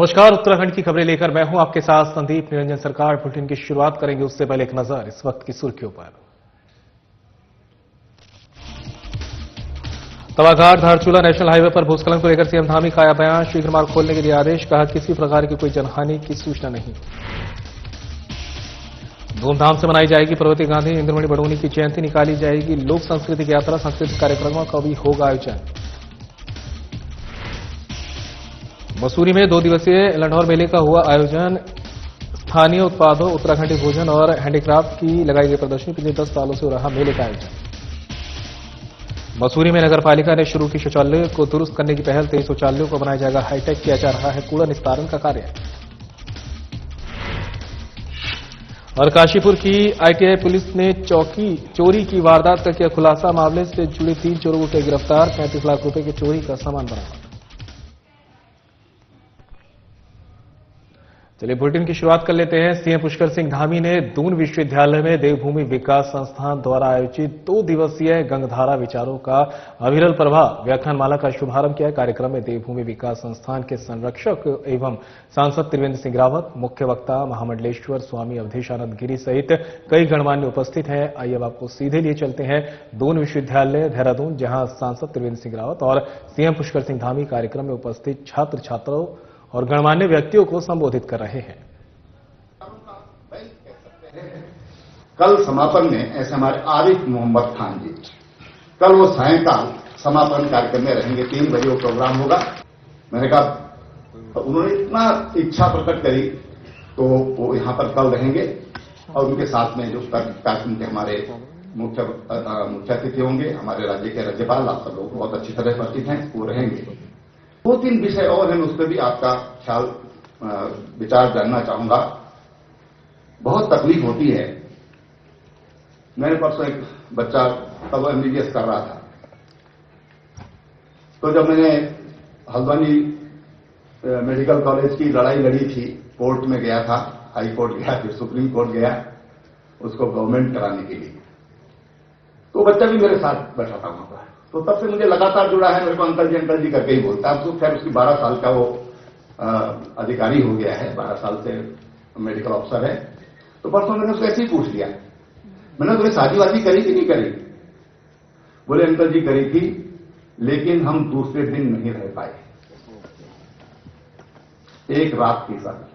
नमस्कार, उत्तराखंड की खबरें लेकर मैं हूं आपके साथ संदीप निरंजन सरकार। बुलेटिन की शुरुआत करेंगे उससे पहले एक नजर इस वक्त की सुर्खियों पर। तवाघाट धारचूला नेशनल हाईवे पर भूस्खलन को लेकर सीएम धामी का आया बयान। शीघ्र मार्ग खोलने के लिए आदेश। कहा किसी प्रकार की कोई जनहानि की सूचना नहीं। धूमधाम से मनाई जाएगी प्रवती गांधी इंद्रमणि बडोनी की जयंती। निकाली जाएगी लोक सांस्कृतिक यात्रा। सांस्कृतिक कार्यक्रमों का भी होगा आयोजन। मसूरी में 2 दिवसीय लंढौर मेले का हुआ आयोजन। स्थानीय उत्पादों, उत्तराखंडी भोजन और हैंडीक्राफ्ट की लगाई गई प्रदर्शनी। पिछले 10 सालों से हो रहा मेले का आयोजन। मसूरी में नगर पालिका ने शुरू की शौचालय को दुरुस्त करने की पहल। 23 शौचालयों को बनाया जाएगा हाईटेक। किया जा रहा है कूड़ा निस्तारण का कार्य। और काशीपुर की आईटीआई पुलिस ने चोरी की वारदात का किया खुलासा। मामले से जुड़े 3 चोरों को किया गिरफ्तार। 35 लाख रुपए के चोरी का सामान बरामद। चलिए बुलेटिन की शुरुआत कर लेते हैं। सीएम पुष्कर सिंह धामी ने दून विश्वविद्यालय में देवभूमि विकास संस्थान द्वारा आयोजित 2 दिवसीय गंगधारा विचारों का अविरल प्रभाव व्याख्यानमाला का शुभारंभ किया। कार्यक्रम में देवभूमि विकास संस्थान के संरक्षक एवं सांसद त्रिवेंद्र सिंह रावत, मुख्य वक्ता महामंडलेश्वर स्वामी अवधेशानंद गिरी सहित कई गणमान्य उपस्थित हैं। आइए अब आपको सीधे लिए चलते हैं दून विश्वविद्यालय देहरादून, जहां सांसद त्रिवेंद्र सिंह रावत और सीएम पुष्कर सिंह धामी कार्यक्रम में उपस्थित छात्र छात्राओं और गणमान्य व्यक्तियों को संबोधित कर रहे हैं। कल समापन में ऐसे हमारे आरिफ मोहम्मद खान जी, कल वो सायंकाल समापन कार्यक्रम में रहेंगे। 3 बजे वो प्रोग्राम होगा। मैंने कहा, उन्होंने इतना इच्छा प्रकट करी तो वो यहां पर कल रहेंगे और उनके साथ में जो कार्यक्रम के हमारे मुख्य अतिथि होंगे, हमारे राज्य के राज्यपाल, आप सब लोग बहुत अच्छी तरह परिचित हैं, वो रहेंगे। 2-3 विषय और हैं, उस पर भी आपका ख्याल विचार जानना चाहूंगा। बहुत तकलीफ होती है। मेरे परसों एक बच्चा तब एमबीबीएस कर रहा था, तो जब मैंने हल्द्वानी मेडिकल कॉलेज की लड़ाई लड़ी थी, कोर्ट में गया था, हाई कोर्ट गया, फिर सुप्रीम कोर्ट गया उसको गवर्नमेंट कराने के लिए, तो बच्चा भी मेरे साथ बैठा था वहां पर। तो तब से मुझे लगातार जुड़ा है, मेरे को अंकल जी करके ही बोलता है। अब तो खैर उसकी 12 साल का वो अधिकारी हो गया है, 12 साल से मेडिकल ऑफिसर है। तो परसों मैंने उसको ऐसे ही पूछ लिया, मैंने तुम्हें शादी वादी करी कि नहीं करी? बोले अंकल जी करी थी, लेकिन हम दूसरे दिन नहीं रह पाए, एक रात की शादी।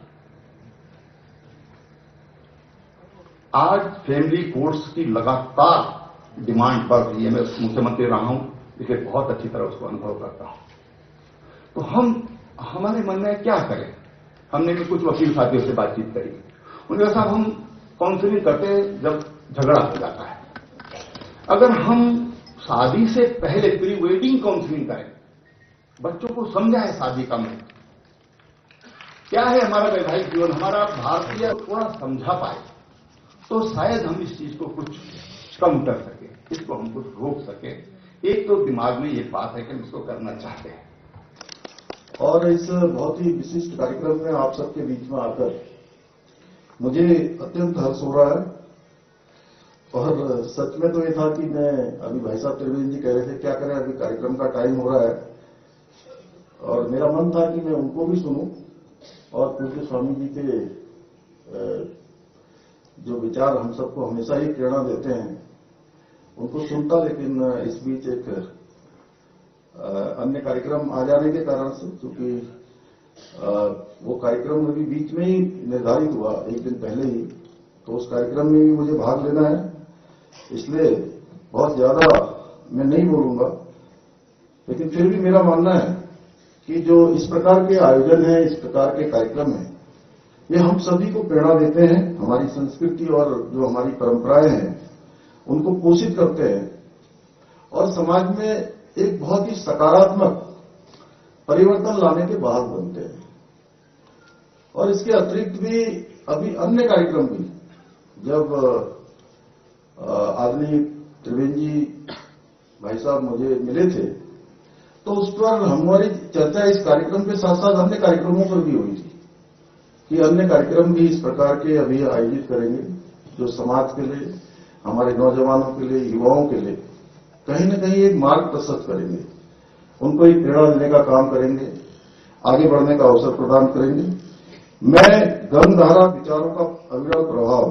आज फैमिली कोर्ट्स की लगातार डिमांड बढ़ रही है। मैं मुख्यमंत्री रहा हूं, इसलिए बहुत अच्छी तरह उसको अनुभव करता हूं। तो हमारे मन में क्या करें? हमने भी कुछ वकील साथियों से बातचीत करी। उन्होंने कहा, साहब हम काउंसलिंग करते हैं जब झगड़ा हो जाता है। अगर हम शादी से पहले प्री वेडिंग काउंसलिंग करें, बच्चों को समझाएं शादी का महत्व क्या है, हमारा वैवाहिक जीवन, हमारा भारतीय थोड़ा समझा पाए, तो शायद हम इस चीज को कुछ कम कर सके, इसको हम कुछ रोक सके। एक तो दिमाग में ये बात है कि हम इसको करना चाहते हैं। और इस बहुत ही विशिष्ट कार्यक्रम में आप सबके बीच में आकर मुझे अत्यंत हर्ष हो रहा है। और सच में तो ये था कि मैं अभी भाई साहब त्रिवेंद्र जी कह रहे थे क्या करें, अभी कार्यक्रम का टाइम हो रहा है, और मेरा मन था कि मैं उनको भी सुनूं और पूज्य स्वामी जी के जो विचार हम सबको हमेशा ही प्रेरणा देते हैं उनको सुनता, लेकिन इस बीच एक अन्य कार्यक्रम आ जाने के कारण से, क्योंकि वो कार्यक्रम अभी बीच में ही निर्धारित हुआ, एक दिन पहले ही, तो उस कार्यक्रम में भी मुझे भाग लेना है, इसलिए बहुत ज्यादा मैं नहीं बोलूंगा। लेकिन फिर भी मेरा मानना है कि जो इस प्रकार के आयोजन है, इस प्रकार के कार्यक्रम है, ये हम सभी को प्रेरणा देते हैं। हमारी संस्कृति और जो हमारी परंपराएं हैं उनको पोषित करते हैं और समाज में एक बहुत ही सकारात्मक परिवर्तन लाने के वाहक बनते हैं। और इसके अतिरिक्त भी अभी अन्य कार्यक्रम भी, जब आदरणीय त्रिवेंद्र जी भाई साहब मुझे मिले थे, तो उस पर हमारी चर्चा इस कार्यक्रम के साथ साथ अन्य कार्यक्रमों पर भी हुई थी कि अन्य कार्यक्रम भी इस प्रकार के अभी आयोजित करेंगे, जो समाज के लिए, हमारे नौजवानों के लिए, युवाओं के लिए कहीं न कहीं एक मार्ग प्रशस्त करेंगे, उनको एक प्रेरणा देने का काम करेंगे। आगे बढ़ने का अवसर प्रदान करेंगे। मैं गंगधारा विचारों का अविरल प्रभाव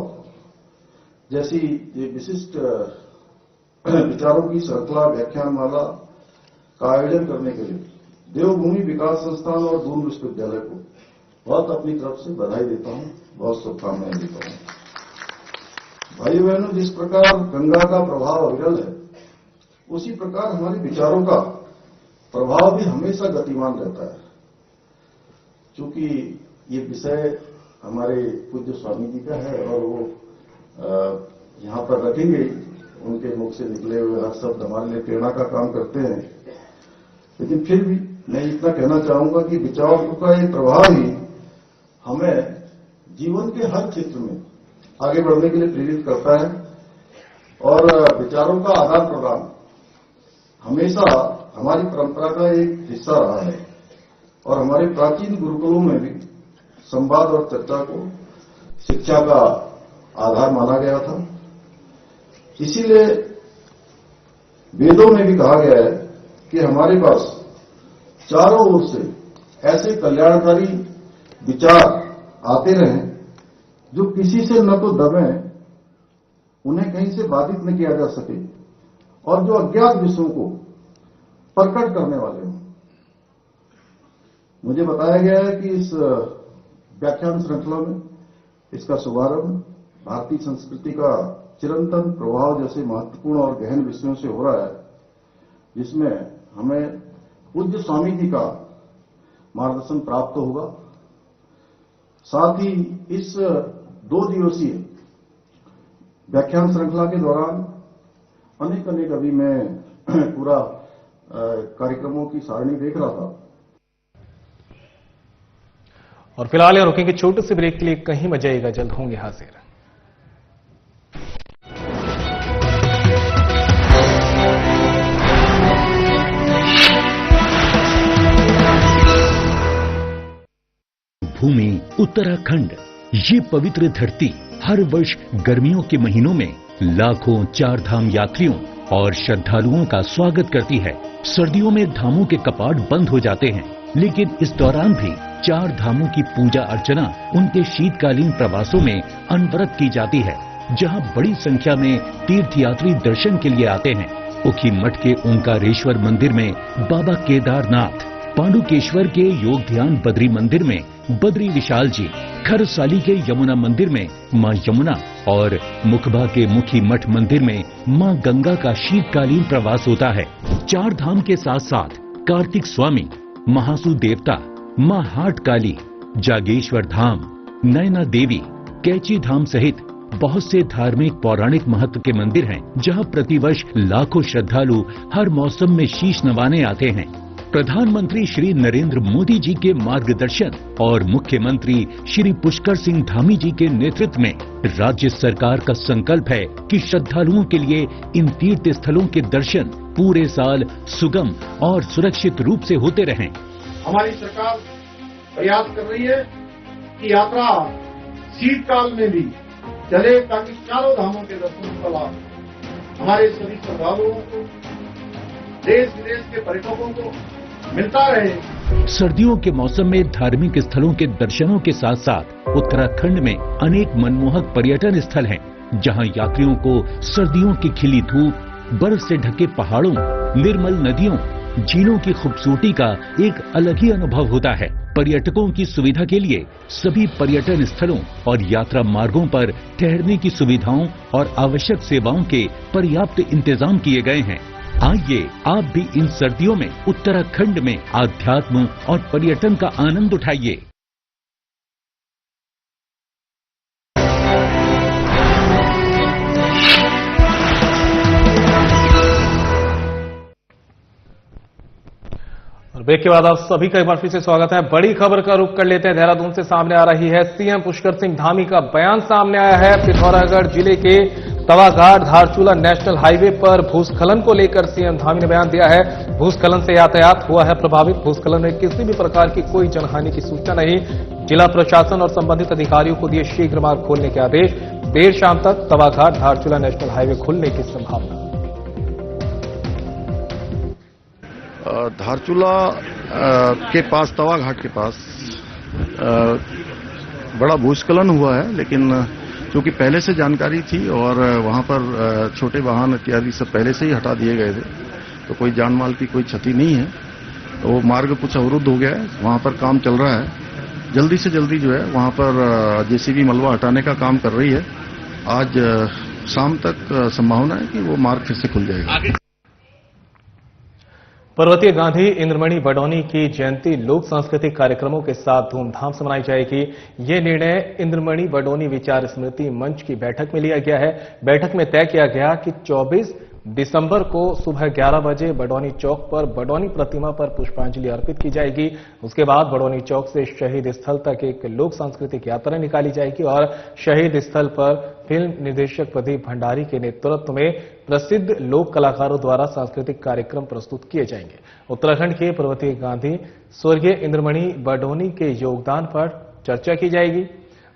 जैसी ये विशिष्ट विचारों की श्रृंखला व्याख्यानमाला का आयोजन करने के लिए देवभूमि विकास संस्थान और दून विश्वविद्यालय को बहुत अपनी तरफ से बधाई देता हूं, बहुत शुभकामनाएं देता हूं। भाई बहनों, जिस प्रकार गंगा का प्रभाव अविरल है, उसी प्रकार हमारे विचारों का प्रभाव भी हमेशा गतिमान रहता है। चूंकि ये विषय हमारे पूज्य स्वामी जी का है और वो यहां पर रखेंगे, उनके मुख से निकले हुए हर शब्द हमारे लिए प्रेरणा का काम करते हैं। लेकिन फिर भी मैं इतना कहना चाहूंगा कि विचारों का ये प्रभाव ही हमें जीवन के हर क्षेत्र में आगे बढ़ने के लिए प्रेरित करता है और विचारों का आदान प्रदान हमेशा हमारी परंपरा का एक हिस्सा रहा है और हमारे प्राचीन गुरुकुलों में भी संवाद और चर्चा को शिक्षा का आधार माना गया था। इसीलिए वेदों में भी कहा गया है कि हमारे पास चारों ओर से ऐसे कल्याणकारी विचार आते रहें जो किसी से न तो दबें, उन्हें कहीं से बाधित न किया जा सके और जो अज्ञात विषयों को प्रकट करने वाले हों। मुझे बताया गया है कि इस व्याख्यान श्रृंखला में इसका शुभारंभ भारतीय संस्कृति का चिरंतन प्रभाव जैसे महत्वपूर्ण और गहन विषयों से हो रहा है, जिसमें हमें पूज्य स्वामी जी का मार्गदर्शन प्राप्त होगा। साथ ही इस 2 दिवसीय व्याख्यान श्रृंखला के दौरान अनेक अभी मैं पूरा कार्यक्रमों की सारणी देख रहा था। और फिलहाल यहाँ रुकेंगे छोटे से ब्रेक के लिए, कहीं मत जाइएगा, जल्द होंगे हाजिर। भूमि उत्तराखंड, ये पवित्र धरती हर वर्ष गर्मियों के महीनों में लाखों 4 धाम यात्रियों और श्रद्धालुओं का स्वागत करती है। सर्दियों में धामों के कपाट बंद हो जाते हैं, लेकिन इस दौरान भी 4 धामों की पूजा अर्चना उनके शीतकालीन प्रवासों में अनवरत की जाती है, जहां बड़ी संख्या में तीर्थयात्री दर्शन के लिए आते हैं। उखी मठ के ओंकारेश्वर मंदिर में बाबा केदारनाथ, पांडुकेश्वर के योग ध्यान बद्री मंदिर में बद्री विशाल जी, खरसाली के यमुना मंदिर में मां यमुना और मुखबा के मुखी मठ मंदिर में मां गंगा का शीतकालीन प्रवास होता है। 4 धाम के साथ साथ कार्तिक स्वामी, महासु देवता, मां हाट काली, जागेश्वर धाम, नैना देवी, कैची धाम सहित बहुत से धार्मिक पौराणिक महत्व के मंदिर हैं, जहां प्रतिवर्ष लाखों श्रद्धालु हर मौसम में शीश नवाने आते हैं। प्रधानमंत्री श्री नरेंद्र मोदी जी के मार्गदर्शन और मुख्यमंत्री श्री पुष्कर सिंह धामी जी के नेतृत्व में राज्य सरकार का संकल्प है कि श्रद्धालुओं के लिए इन तीर्थ स्थलों के दर्शन पूरे साल सुगम और सुरक्षित रूप से होते रहें। हमारी सरकार प्रयास कर रही है कि यात्रा शीतकाल में भी चले, ताकि चारों धामों के दर्शन का लाभ हमारे सभी श्रद्धालुओं को, देश विदेश के पर्यटकों को मिलता रहे। सर्दियों के मौसम में धार्मिक स्थलों के दर्शनों के साथ साथ उत्तराखंड में अनेक मनमोहक पर्यटन स्थल हैं, जहां यात्रियों को सर्दियों की खिली धूप, बर्फ से ढके पहाड़ों, निर्मल नदियों, झीलों की खूबसूरती का एक अलग ही अनुभव होता है। पर्यटकों की सुविधा के लिए सभी पर्यटन स्थलों और यात्रा मार्गों पर ठहरने की सुविधाओं और आवश्यक सेवाओं के पर्याप्त इंतजाम किए गए हैं। आइए आप भी इन सर्दियों में उत्तराखंड में आध्यात्म और पर्यटन का आनंद उठाइए। और ब्रेक के बाद आप सभी का एक बार फिर से स्वागत है। बड़ी खबर का रुख कर लेते हैं। देहरादून से सामने आ रही है। सीएम पुष्कर सिंह धामी का बयान सामने आया है। पिथौरागढ़ जिले के तवाघाट धारचूला नेशनल हाईवे पर भूस्खलन को लेकर सीएम धामी ने बयान दिया है। भूस्खलन से यातायात हुआ है प्रभावित। भूस्खलन में किसी भी प्रकार की कोई जनहानि की सूचना नहीं। जिला प्रशासन और संबंधित अधिकारियों को दिए शीघ्र मार्ग खोलने के आदेश। देर शाम तक तवाघाट धारचूला नेशनल हाईवे खुलने की संभावना। धारचूला के पास, तवा घाट के पास बड़ा भूस्खलन हुआ है, लेकिन क्योंकि पहले से जानकारी थी और वहां पर छोटे वाहन इत्यादि सब पहले से ही हटा दिए गए थे, तो कोई जान माल की कोई क्षति नहीं है। तो वो मार्ग कुछ अवरुद्ध हो गया है, वहां पर काम चल रहा है। जल्दी से जल्दी जो है वहां पर जेसीबी मलबा हटाने का काम कर रही है। आज शाम तक संभावना है कि वो मार्ग फिर से खुल जाएगा। पर्वतीय गांधी इंद्रमणि बडौनी की जयंती लोक सांस्कृतिक कार्यक्रमों के साथ धूमधाम से मनाई जाएगी। ये निर्णय इंद्रमणि बडौनी विचार स्मृति मंच की बैठक में लिया गया है। बैठक में तय किया गया कि 24 दिसंबर को सुबह 11 बजे बडौनी चौक पर बडौनी प्रतिमा पर पुष्पांजलि अर्पित की जाएगी। उसके बाद बडौनी चौक से शहीद स्थल तक एक लोक सांस्कृतिक यात्रा निकाली जाएगी और शहीद स्थल पर फिल्म निर्देशक प्रदीप भंडारी के नेतृत्व में प्रसिद्ध लोक कलाकारों द्वारा सांस्कृतिक कार्यक्रम प्रस्तुत किए जाएंगे। उत्तराखंड के पर्वतीय गांधी स्वर्गीय इंद्रमणि बडौनी के योगदान पर चर्चा की जाएगी।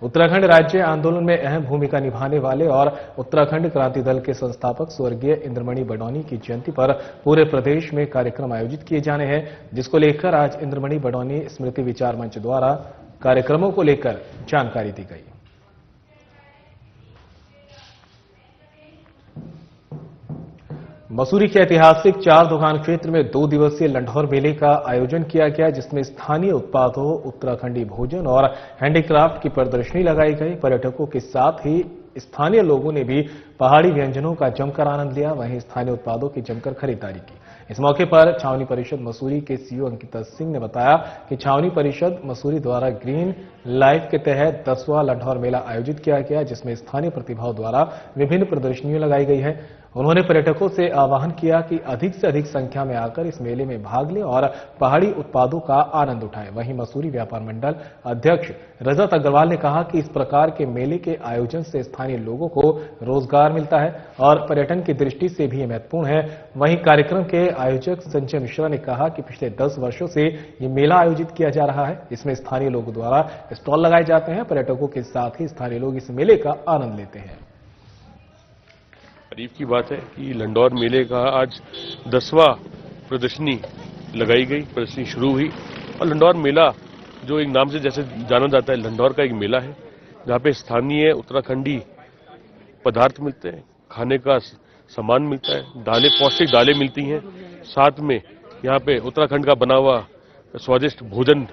उत्तराखंड राज्य आंदोलन में अहम भूमिका निभाने वाले और उत्तराखंड क्रांति दल के संस्थापक स्वर्गीय इंद्रमणि बडौनी की जयंती पर पूरे प्रदेश में कार्यक्रम आयोजित किए जाने हैं, जिसको लेकर आज इंद्रमणि बडौनी स्मृति विचार मंच द्वारा कार्यक्रमों को लेकर जानकारी दी गई। मसूरी के ऐतिहासिक चार दुकान क्षेत्र में 2 दिवसीय लंढौर मेले का आयोजन किया गया, जिसमें स्थानीय उत्पादों, उत्तराखंडी भोजन और हैंडीक्राफ्ट की प्रदर्शनी लगाई गई। पर्यटकों के साथ ही स्थानीय लोगों ने भी पहाड़ी व्यंजनों का जमकर आनंद लिया, वहीं स्थानीय उत्पादों की जमकर खरीदारी की। इस मौके पर छावनी परिषद मसूरी के सीईओ अंकिता सिंह ने बताया कि छावनी परिषद मसूरी द्वारा ग्रीन लाइफ के तहत 10वां लंढौर मेला आयोजित किया गया, जिसमें स्थानीय प्रतिभाओं द्वारा विभिन्न प्रदर्शनियां लगाई गई है। उन्होंने पर्यटकों से आह्वान किया कि अधिक से अधिक संख्या में आकर इस मेले में भाग लें और पहाड़ी उत्पादों का आनंद उठाएं। वहीं मसूरी व्यापार मंडल अध्यक्ष रजत अग्रवाल ने कहा कि इस प्रकार के मेले के आयोजन से स्थानीय लोगों को रोजगार मिलता है और पर्यटन की दृष्टि से भी महत्वपूर्ण है। वहीं कार्यक्रम के आयोजक संजय मिश्रा ने कहा कि पिछले 10 वर्षों से ये मेला आयोजित किया जा रहा है। इसमें स्थानीय लोगों द्वारा स्टॉल लगाए जाते हैं। पर्यटकों के साथ ही स्थानीय लोग इस मेले का आनंद लेते हैं। तारीफ की बात है कि लंढौर मेले का आज 10वां प्रदर्शनी लगाई गई, प्रदर्शनी शुरू हुई। और लंढौर मेला जो एक नाम से जैसे जाना जाता है, लंढौर का एक मेला है जहाँ पे स्थानीय उत्तराखंडी पदार्थ मिलते हैं, खाने का सामान मिलता है, दालें, पौष्टिक दालें मिलती हैं। साथ में यहाँ पे उत्तराखंड का बना हुआ स्वादिष्ट भोजन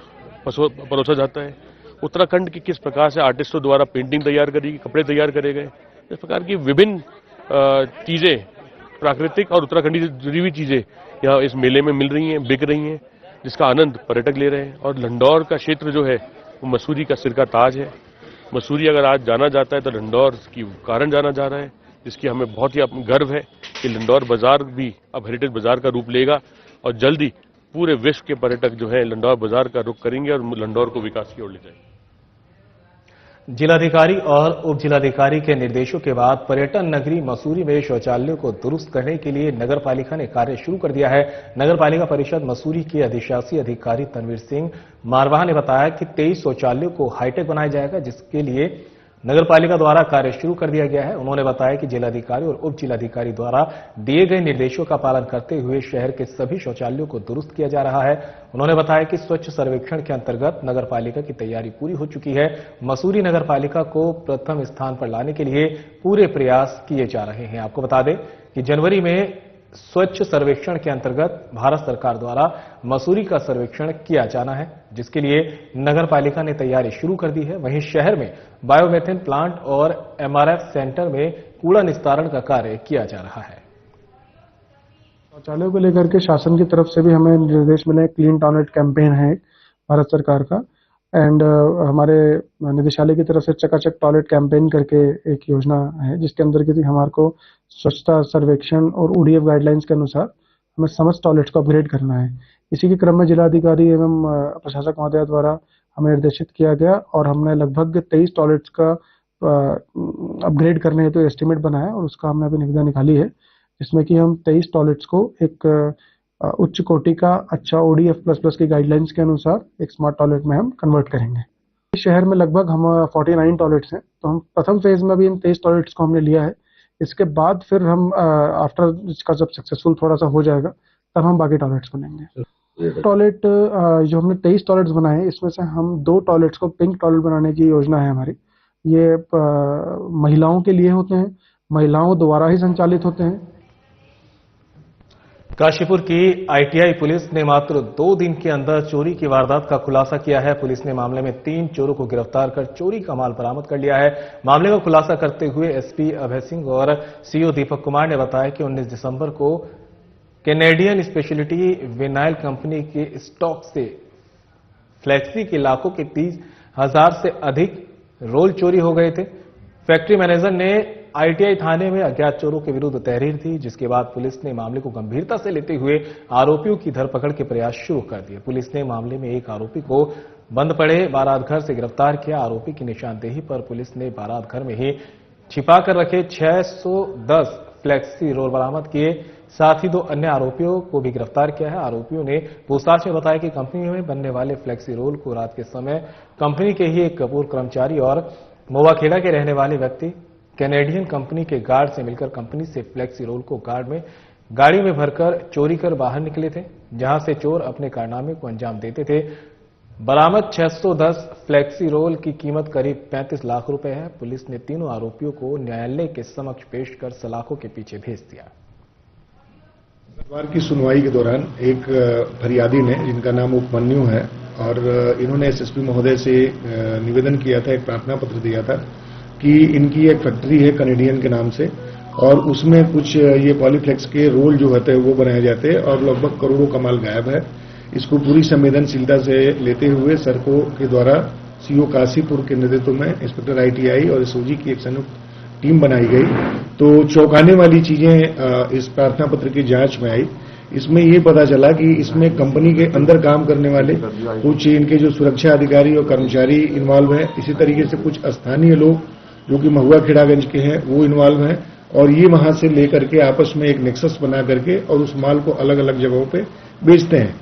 परोसा जाता है। उत्तराखंड की किस प्रकार से आर्टिस्टों द्वारा पेंटिंग तैयार करी गई, कपड़े तैयार करे गए, इस प्रकार की विभिन्न चीजें, प्राकृतिक और उत्तराखंडी से जुड़ी हुई चीजें यहाँ इस मेले में मिल रही हैं, बिक रही हैं, जिसका आनंद पर्यटक ले रहे हैं। और लंढौर का क्षेत्र जो है वो मसूरी का सिर का ताज है। मसूरी अगर आज जाना जाता है तो लंढौर की कारण जाना जा रहा है, जिसकी हमें बहुत ही गर्व है कि लंढौर बाजार भी अब हेरिटेज बाजार का रूप लेगा और जल्द ही पूरे विश्व के पर्यटक जो है लंढौर बाजार का रुख करेंगे और लंढौर को विकास की ओर ले जाएंगे। जिलाधिकारी और उप जिलाधिकारी के निर्देशों के बाद पर्यटन नगरी मसूरी में शौचालयों को दुरुस्त करने के लिए नगर पालिका ने कार्य शुरू कर दिया है। नगर पालिका परिषद मसूरी के अधिशासी अधिकारी तनवीर सिंह मारवाह ने बताया कि 23 शौचालयों को हाईटेक बनाया जाएगा, जिसके लिए नगर पालिका द्वारा कार्य शुरू कर दिया गया है। उन्होंने बताया कि जिलाधिकारी और उप जिलाधिकारी द्वारा दिए गए निर्देशों का पालन करते हुए शहर के सभी शौचालयों को दुरुस्त किया जा रहा है। उन्होंने बताया कि स्वच्छ सर्वेक्षण के अंतर्गत नगर पालिका की तैयारी पूरी हो चुकी है। मसूरी नगर पालिका को प्रथम स्थान पर लाने के लिए पूरे प्रयास किए जा रहे हैं। आपको बता दें कि जनवरी में स्वच्छ सर्वेक्षण के अंतर्गत भारत सरकार द्वारा मसूरी का सर्वेक्षण किया जाना है, जिसके लिए नगर पालिका ने तैयारी शुरू कर दी है। वहीं शहर में बायोमेथेन प्लांट और एमआरएफ सेंटर में कूड़ा निस्तारण का कार्य किया जा रहा है। शौचालयों को लेकर के शासन की तरफ से भी हमें निर्देश मिले। क्लीन टॉयलेट कैंपेन है भारत सरकार का, एंड हमारे निदेशालय की तरफ से चकाचक टॉयलेट कैंपेन करके एक योजना है, जिसके अंदर की हमारे को स्वच्छता सर्वेक्षण और ओडीएफ गाइडलाइंस के अनुसार हमें समस्त टॉयलेट्स को अपग्रेड करना है। इसी के क्रम में जिलाधिकारी एवं प्रशासक महोदय द्वारा हमें निर्देशित किया गया और हमने लगभग 23 टॉयलेट्स का अपग्रेड करने हेतु तो एस्टिमेट बनाया और उसका हमने अभी निविदा निकाली है, जिसमें कि हम 23 टॉयलेट्स को एक उच्च कोटि का अच्छा ODF++ की गाइडलाइंस के अनुसार एक स्मार्ट टॉयलेट में हम कन्वर्ट करेंगे। इस शहर में लगभग हम 49 टॉयलेट्स हैं, तो हम प्रथम फेज में भी इन 23 टॉयलेट्स को हमने लिया है। इसके बाद फिर हम आफ्टर इसका जब सक्सेसफुल थोड़ा सा हो जाएगा तब हम बाकी टॉयलेट्स को लेंगे। टॉयलेट जो हमने 23 टॉयलेट्स बनाए हैं, इसमें से हम 2 टॉयलेट्स को पिंक टॉयलेट बनाने की योजना है हमारी। ये महिलाओं के लिए होते हैं, महिलाओं द्वारा ही संचालित होते हैं। काशीपुर की आईटीआई पुलिस ने मात्र 2 दिन के अंदर चोरी की वारदात का खुलासा किया है। पुलिस ने मामले में 3 चोरों को गिरफ्तार कर चोरी का माल बरामद कर लिया है। मामले का खुलासा करते हुए एसपी अभय सिंह और सीओ दीपक कुमार ने बताया कि 19 दिसंबर को कैनेडियन स्पेशलिटी विनाइल कंपनी के स्टॉक से फ्लेक्सी के लाखों के 30,000 से अधिक रोल चोरी हो गए थे। फैक्ट्री मैनेजर ने आईटीआई थाने में अज्ञात चोरों के विरुद्ध तहरीर दी, जिसके बाद पुलिस ने मामले को गंभीरता से लेते हुए आरोपियों की धरपकड़ के प्रयास शुरू कर दिए। पुलिस ने मामले में एक आरोपी को बंद पड़े बारात घर से गिरफ्तार किया। आरोपी की निशानदेही पर पुलिस ने बारात घर में ही छिपा कर रखे 610 फ्लेक्सी रोल बरामद किए। साथ ही 2 अन्य आरोपियों को भी गिरफ्तार किया है। आरोपियों ने पूछताछ में बताया कि कंपनी में बनने वाले फ्लेक्सी रोल को रात के समय कंपनी के ही एक पूर्व कर्मचारी और मोवाखेड़ा के रहने वाले व्यक्ति कैनेडियन कंपनी के गार्ड से मिलकर कंपनी से फ्लेक्सी रोल को गाड़ी में भरकर चोरी कर बाहर निकले थे, जहां से चोर अपने कारनामे को अंजाम देते थे। बरामद 610 फ्लेक्सी रोल की कीमत करीब 35 लाख रुपए है। पुलिस ने तीनों आरोपियों को न्यायालय के समक्ष पेश कर सलाखों के पीछे भेज दिया। बुधवार की सुनवाई के दौरान एक फरियादी ने, जिनका नाम उपमन्यु है, और इन्होंने एसएसपी महोदय से निवेदन किया था, एक प्रार्थना पत्र दिया था कि इनकी एक फैक्ट्री है कैनेडियन के नाम से, और उसमें कुछ ये पॉलीफ्लेक्स के रोल जो होते हैं वो बनाए जाते हैं, और लगभग करोड़ों का माल गायब है। इसको पूरी संवेदनशीलता से लेते हुए सरको के द्वारा सीओ काशीपुर के नेतृत्व में इंस्पेक्टर आईटीआई और एसओजी की एक संयुक्त टीम बनाई गई। तो चौंकाने वाली चीजें इस प्रार्थना पत्र की जांच में आई। इसमें ये पता चला कि इसमें कंपनी के अंदर काम करने वाले कुछ इनके जो सुरक्षा अधिकारी और कर्मचारी इन्वॉल्व हैं, इसी तरीके से कुछ स्थानीय लोग जो कि महुआ खेड़ागंज के हैं वो इन्वॉल्व हैं, और ये वहां से लेकर के आपस में एक नेक्सस बना करके और उस माल को अलग अलग जगहों पे बेचते हैं।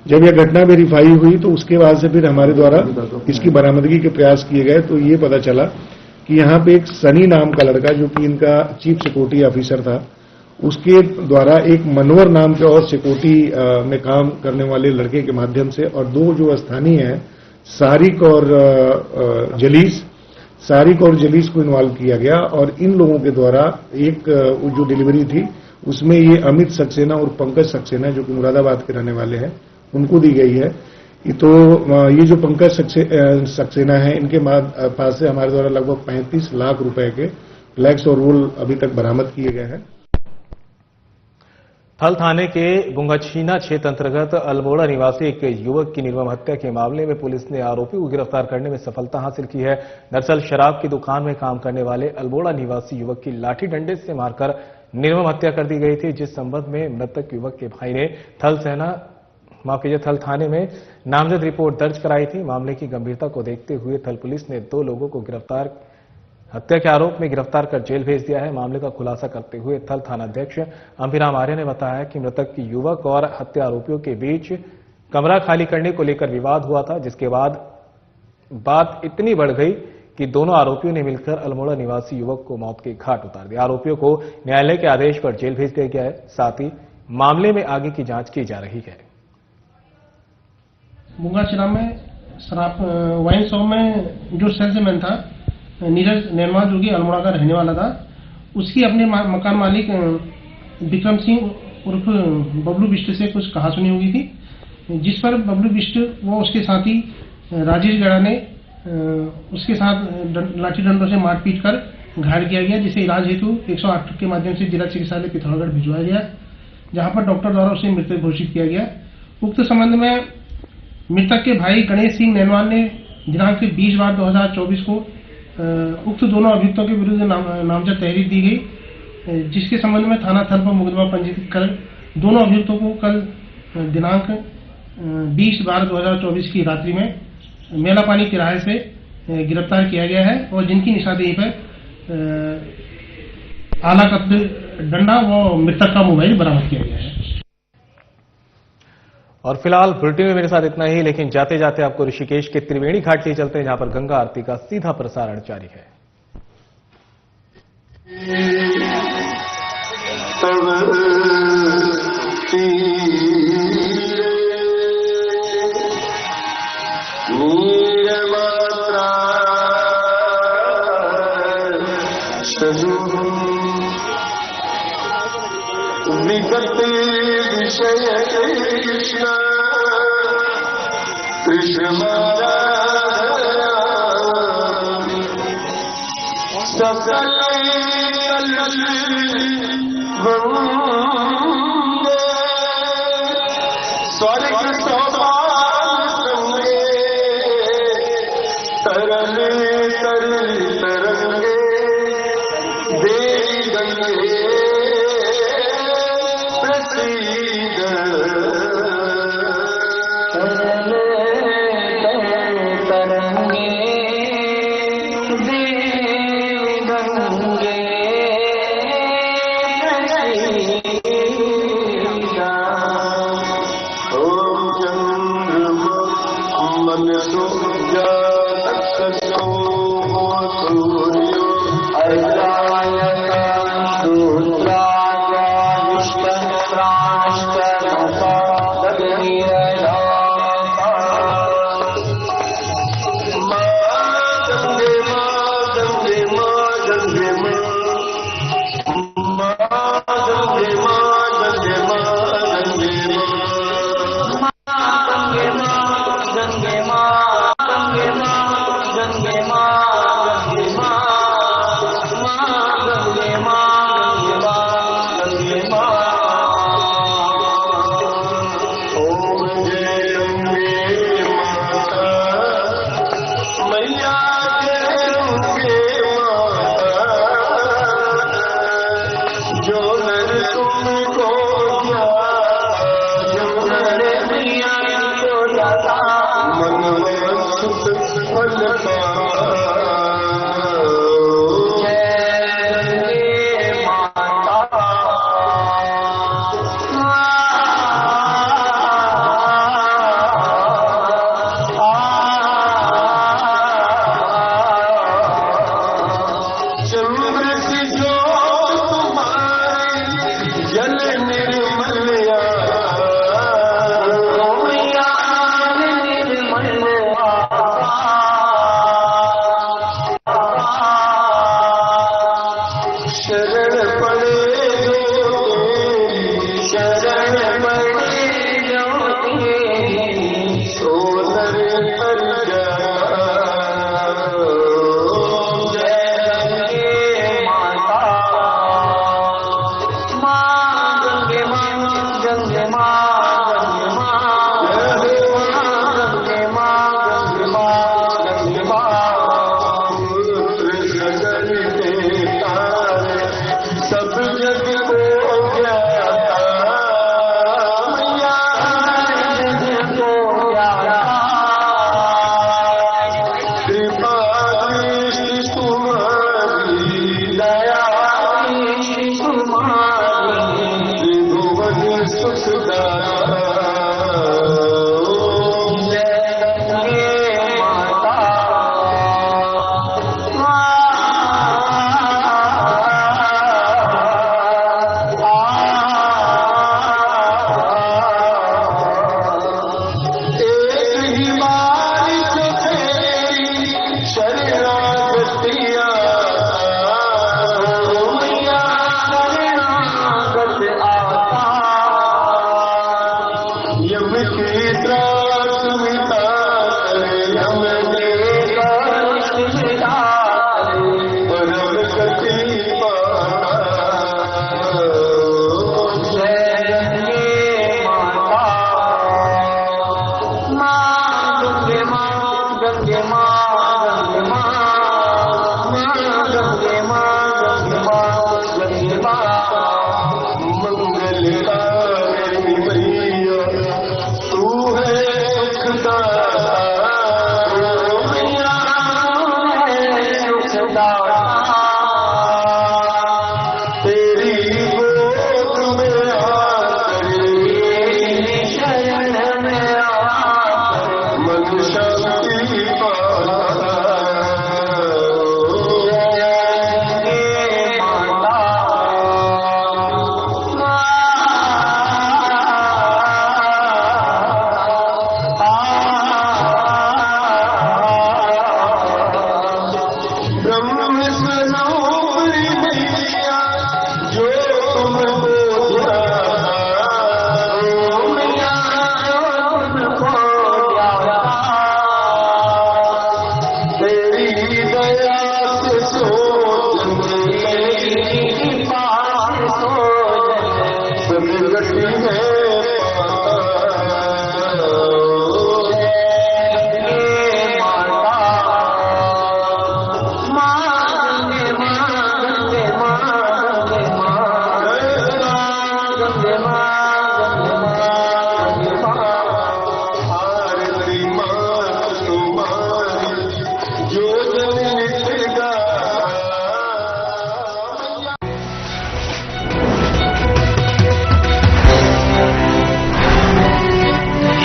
जब यह घटना वेरीफाई हुई तो उसके बाद से फिर हमारे द्वारा इसकी बरामदगी के प्रयास किए गए। तो ये पता चला कि यहाँ पे एक सनी नाम का लड़का, जो कि इनका चीफ सिक्योरिटी ऑफिसर था, उसके द्वारा एक मनोहर नाम के और सिक्योरिटी में काम करने वाले लड़के के माध्यम से, और 2 जो स्थानीय हैं सारिक और जलीस को इन्वॉल्व किया गया। और इन लोगों के द्वारा एक जो डिलीवरी थी उसमें ये अमित सक्सेना और पंकज सक्सेना, जो कि मुरादाबाद के रहने वाले हैं, उनको दी गई है। तो ये जो पंकज सक्सेना है, इनके पास से हमारे द्वारा लगभग 35 लाख रुपए के फ्लैक्स और रोल अभी तक बरामद किए गए हैं। थल थाने के बुंगाछीना क्षेत्र अंतर्गत अल्मोड़ा निवासी एक युवक की निर्मम हत्या के मामले में पुलिस ने आरोपी को गिरफ्तार करने में सफलता हासिल की है। दरअसल शराब की दुकान में काम करने वाले अल्मोड़ा निवासी युवक की लाठी डंडे से मारकर निर्मम हत्या कर दी गई थी, जिस संबंध में मृतक युवक के भाई ने थल थाने में नामजद रिपोर्ट दर्ज कराई थी। मामले की गंभीरता को देखते हुए थल पुलिस ने 2 लोगों को हत्या के आरोप में गिरफ्तार कर जेल भेज दिया है। मामले का खुलासा करते हुए थल थानाध्यक्ष अंबिराम आर्य ने बताया कि मृतक की युवक और हत्या आरोपियों के बीच कमरा खाली करने को लेकर विवाद हुआ था, जिसके बाद बात इतनी बढ़ गई कि दोनों आरोपियों ने मिलकर अल्मोड़ा निवासी युवक को मौत के घाट उतार दिया। आरोपियों को न्यायालय के आदेश पर जेल भेज दिया गया है। साथ ही मामले में आगे की जांच की जा रही है। बुंगाछीना में वाइन शॉप में जो सेल्समैन था नीरज निर्मा, जो कि अल्मोड़ा का रहने वाला था, उसकी अपने मकान मालिक विक्रम सिंह उर्फ बबलू बिष्ट से कुछ कहासुनी हो गई थी, जिस पर बबलू बिष्ट वो उसके साथी राजेश गड़ा ने उसके साथ लाठी डंडों से मारपीट कर घायल किया गया, जिसे इलाज हेतु 108 के माध्यम से जिला चिकित्सालय पिथौरागढ़ भिजवाया गया, जहां पर डॉक्टर द्वारा उसे मृत घोषित किया गया। उक्त संबंध में मृतक के भाई गणेश सिंह नैनवाल ने दिनांक 20/12/2024 को उक्त दोनों अभियुक्तों के विरुद्ध नामजद तहरीर दी गई, जिसके संबंध में थाना थल पर मुकदमा पंजीकृत कर दोनों अभियुक्तों को कल दिनांक 20/12/2024 की रात्रि में मेलापानी तिराहे से गिरफ्तार किया गया है, और जिनकी निशानदेही पर आला कत्ल डंडा व मृतक का मोबाइल बरामद किया गया है। और फिलहाल बुलेटिन में मेरे साथ इतना ही, लेकिन जाते जाते आपको ऋषिकेश के त्रिवेणी घाट ले चलते हैं, जहां पर गंगा आरती का सीधा प्रसारण जारी है। विगत विषय कृष्ण कृष्ण सकल स्वर्ग सौभाग्य तरंगे तरंगे देवी गंगे प्रसीद तरंगे देवी गंगे ओम चंद्रमा मन सूर्य सूर्यो शरण पड़े